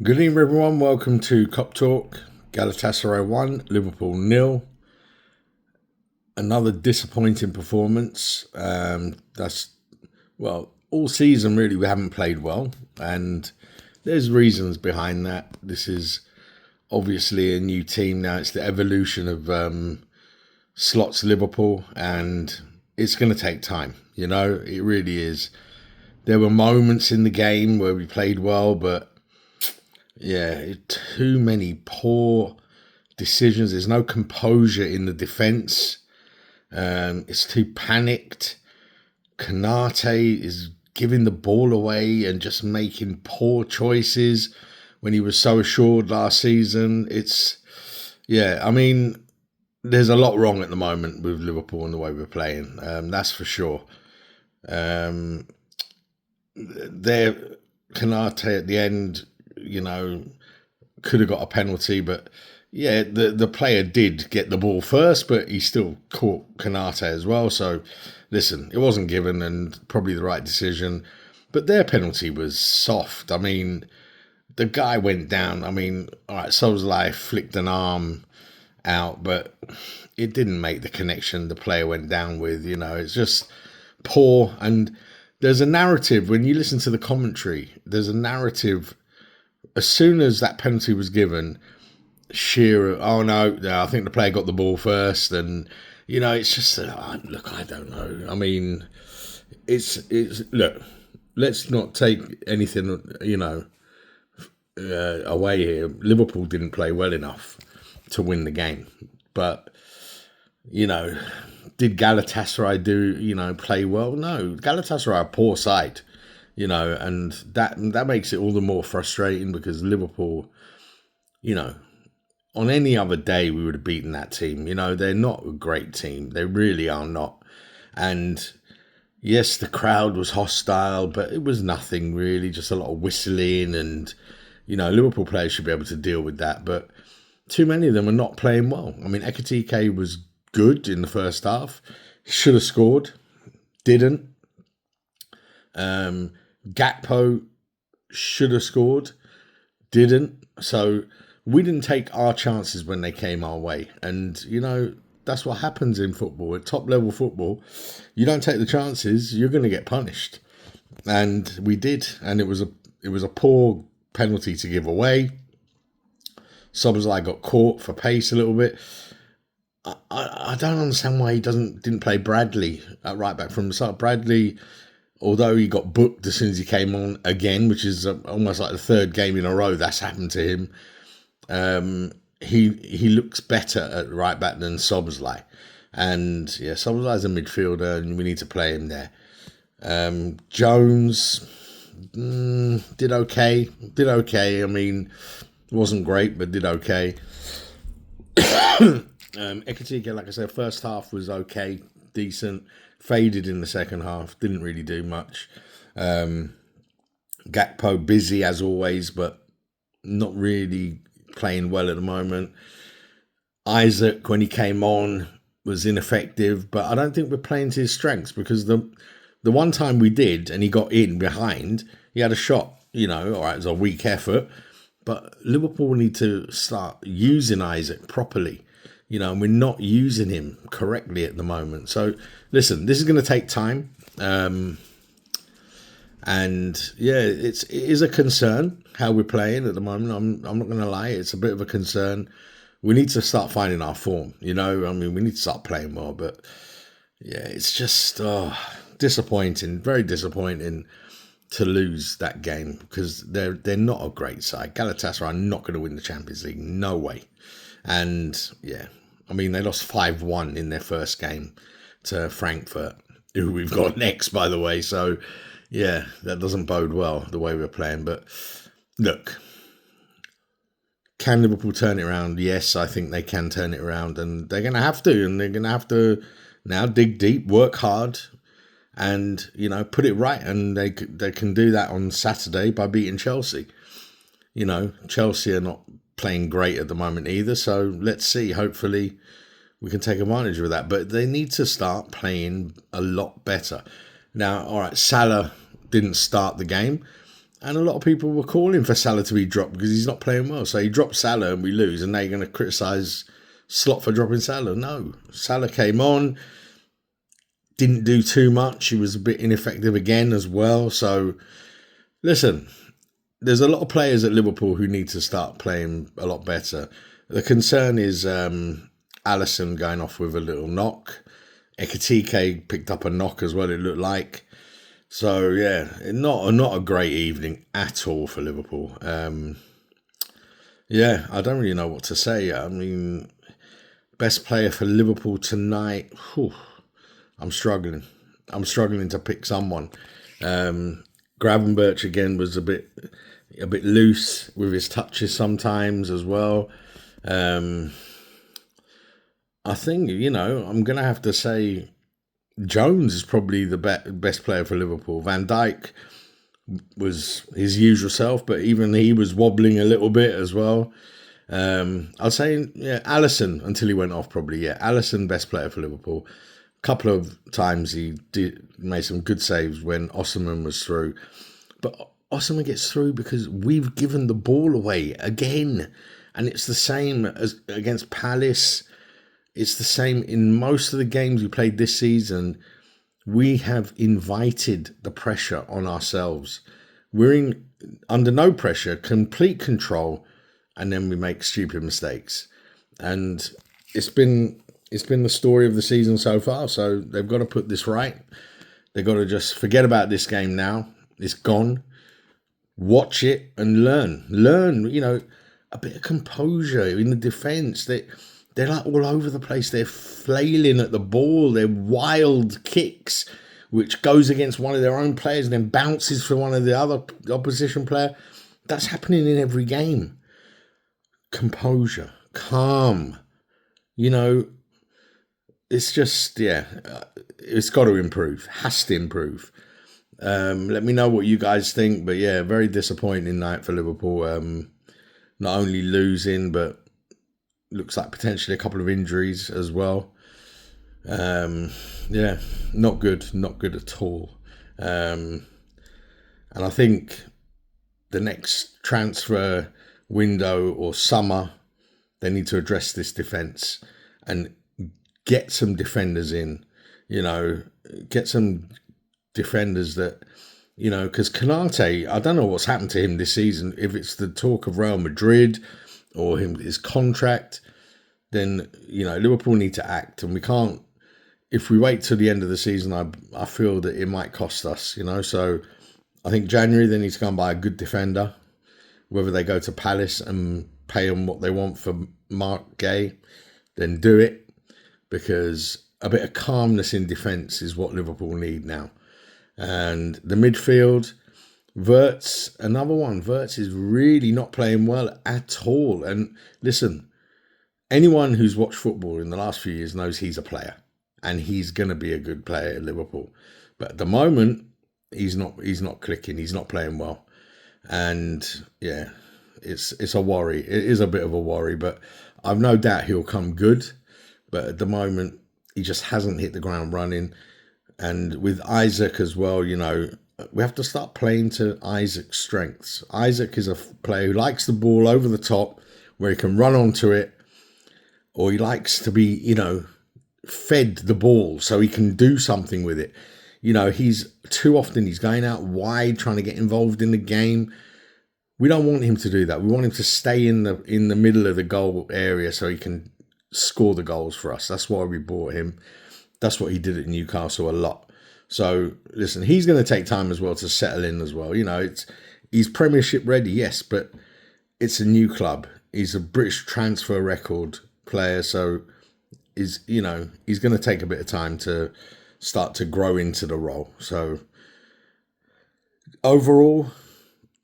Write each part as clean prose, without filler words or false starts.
Good evening, everyone. Welcome to Cop Talk. Galatasaray 1, Liverpool nil. Another disappointing performance. All season really we haven't played well, and there's reasons behind that. This is obviously a new team now. It's the evolution of Slot's Liverpool, and it's going to take time. It really is. There were moments in the game where we played well, but too many poor decisions. There's no composure in the defence. It's too panicked. Kanate is giving the ball away and just making poor choices when he was so assured last season. There's a lot wrong at the moment with Liverpool and the way we're playing. That's for sure. Their Kanate at the end, could have got a penalty, but the player did get the ball first, but he still caught Kanate as well. So, listen, it wasn't given and probably the right decision, but their penalty was soft. I mean, the guy went down. I mean, all right, Szoboszlai flicked an arm out, but it didn't make the connection the player went down with. It's just poor. And there's a narrative when you listen to the commentary. There's a narrative. As soon as that penalty was given, Shearer, oh no, I think the player got the ball first, and it's just look, I don't know. I mean, it's look. Let's not take anything away here. Liverpool didn't play well enough to win the game, but did Galatasaray play well? No, Galatasaray are a poor side. And that makes it all the more frustrating because Liverpool, on any other day we would have beaten that team. They're not a great team. They really are not. And yes, the crowd was hostile, but it was nothing really, just a lot of whistling and, Liverpool players should be able to deal with that. But too many of them are not playing well. I mean, Ekitike was good in the first half. Should have scored. Didn't. Gakpo should have scored, didn't. So we didn't take our chances when they came our way. And, that's what happens in football. At top level football, you don't take the chances, you're going to get punished. And we did. And it was a poor penalty to give away. Szoboszlai got caught for pace a little bit. I don't understand why he didn't play Bradley at right back from the start. Bradley, although he got booked as soon as he came on again, which is almost like the third game in a row that's happened to him, he looks better at right back than Szoboszlai. And Szoboszlai's a midfielder and we need to play him there. Jones did okay. I mean, wasn't great, but did okay. Ekitike, like I said, first half was okay, decent. Faded in the second half, didn't really do much. Gakpo busy as always, but not really playing well at the moment. Isaac, when he came on, was ineffective, but I don't think we're playing to his strengths because the one time we did and he got in behind, he had a shot, all right, it was a weak effort, but Liverpool need to start using Isaac properly. And we're not using him correctly at the moment. So, listen, this is going to take time. It is a concern how we're playing at the moment. I'm not going to lie. It's a bit of a concern. We need to start finding our form, we need to start playing more. But, it's just disappointing, very disappointing to lose that game because they're not a great side. Galatasaray are not going to win the Champions League. No way. And, they lost 5-1 in their first game to Frankfurt, who we've got next, by the way. So, that doesn't bode well, the way we're playing. But, look, can Liverpool turn it around? Yes, I think they can turn it around. And they're going to have to. And they're going to have to now dig deep, work hard, and, put it right. And they can do that on Saturday by beating Chelsea. Chelsea are not playing great at the moment either, so let's see. Hopefully we can take advantage of that, but they need to start playing a lot better. Now, all right, Salah didn't start the game, And a lot of people were calling for Salah to be dropped because he's not playing well. So he dropped Salah and we lose, and now you're going to criticise Slot for dropping Salah. No, Salah came on, didn't do too much. He was a bit ineffective again as well. So listen, there's a lot of players at Liverpool who need to start playing a lot better. The concern is Alisson going off with a little knock. Ekitike picked up a knock as well, it looked like. So yeah, not a great evening at all for Liverpool. Yeah, I don't really know what to say. I mean, best player for Liverpool tonight. Whew, I'm struggling. I'm struggling to pick someone. Gravenberch again was a bit loose with his touches sometimes as well. I think, I'm going to have to say Jones is probably the best player for Liverpool. Van Dijk was his usual self, but even he was wobbling a little bit as well. I'd say, Alisson until he went off probably. Yeah, Alisson, best player for Liverpool. A couple of times he made some good saves when Osimhen was through. But Osimhen gets through because we've given the ball away again. And it's the same as against Palace. It's the same in most of the games we played this season. We have invited the pressure on ourselves. We're under no pressure, complete control, and then we make stupid mistakes. And it's been the story of the season so far. So they've got to put this right. They've got to just forget about this game now. It's gone. Watch it and learn. Learn, a bit of composure in the defence. They're like all over the place. They're flailing at the ball. They're wild kicks, which goes against one of their own players and then bounces for one of the other opposition player. That's happening in every game. Composure, calm. It's just, it's got to improve. Has to improve. Let me know what you guys think. But yeah, very disappointing night for Liverpool. Not only losing, but looks like potentially a couple of injuries as well. Not good at all. And I think the next transfer window or summer, they need to address this defence and get some defenders in, get some defenders that, because Konate, I don't know what's happened to him this season. If it's the talk of Real Madrid or his contract, then, Liverpool need to act. And we can't, if we wait till the end of the season, I feel that it might cost us, So I think January they need to go and buy a good defender, whether they go to Palace and pay them what they want for Mark Gay, then do it. Because a bit of calmness in defence is what Liverpool need now. And the midfield, Wirtz, another one. Wirtz is really not playing well at all. And listen, anyone who's watched football in the last few years knows he's a player. And he's going to be a good player at Liverpool. But at the moment, he's not clicking. He's not playing well. And yeah, it's a worry. It is a bit of a worry. But I've no doubt he'll come good. But at the moment, he just hasn't hit the ground running. And with Isaac as well, we have to start playing to Isaac's strengths. Isaac is a player who likes the ball over the top, where he can run onto it, or he likes to be, fed the ball so he can do something with it. He's too often he's going out wide, trying to get involved in the game. We don't want him to do that. We want him to stay in the middle of the goal area so he can score the goals for us. That's why we bought him. That's what he did at Newcastle a lot. So listen, he's going to take time as well to settle in as well. He's Premiership ready, yes, but it's a new club. He's a British transfer record player, so he's going to take a bit of time to start to grow into the role. So overall,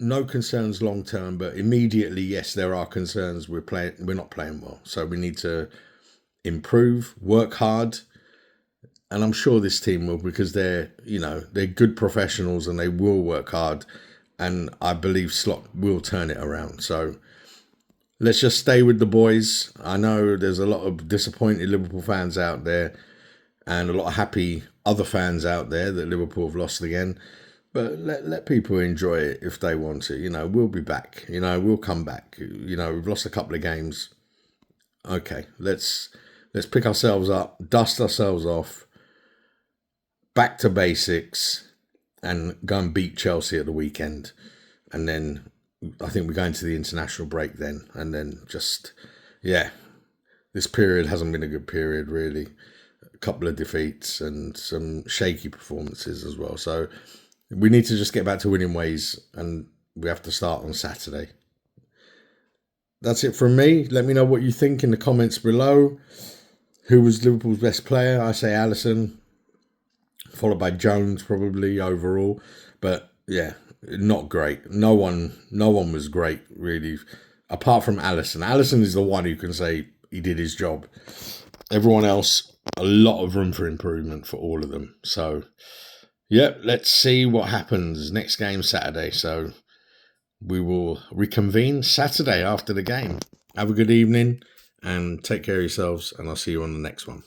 no concerns long term, but immediately, yes, there are concerns. We're not playing well, so we need to improve, work hard, and I'm sure this team will, because they're good professionals and they will work hard, and I believe Slot will turn it around. So let's just stay with the boys. I know there's a lot of disappointed Liverpool fans out there, and a lot of happy other fans out there that Liverpool have lost again. But let people enjoy it if they want to. We'll be back. We'll come back. We've lost a couple of games. Okay, let's pick ourselves up, dust ourselves off, back to basics, and go and beat Chelsea at the weekend. And then I think we're going to the international break then. And then this period hasn't been a good period, really. A couple of defeats and some shaky performances as well. So we need to just get back to winning ways, and we have to start on Saturday. That's it from me. Let me know what you think in the comments below. Who was Liverpool's best player? I say Alisson, followed by Jones probably overall. But yeah, not great. No one was great really, apart from Alisson. Alisson is the one who can say he did his job. Everyone else, a lot of room for improvement for all of them. So yeah, let's see what happens. Next game Saturday. So we will reconvene Saturday after the game. Have a good evening and take care of yourselves, and I'll see you on the next one.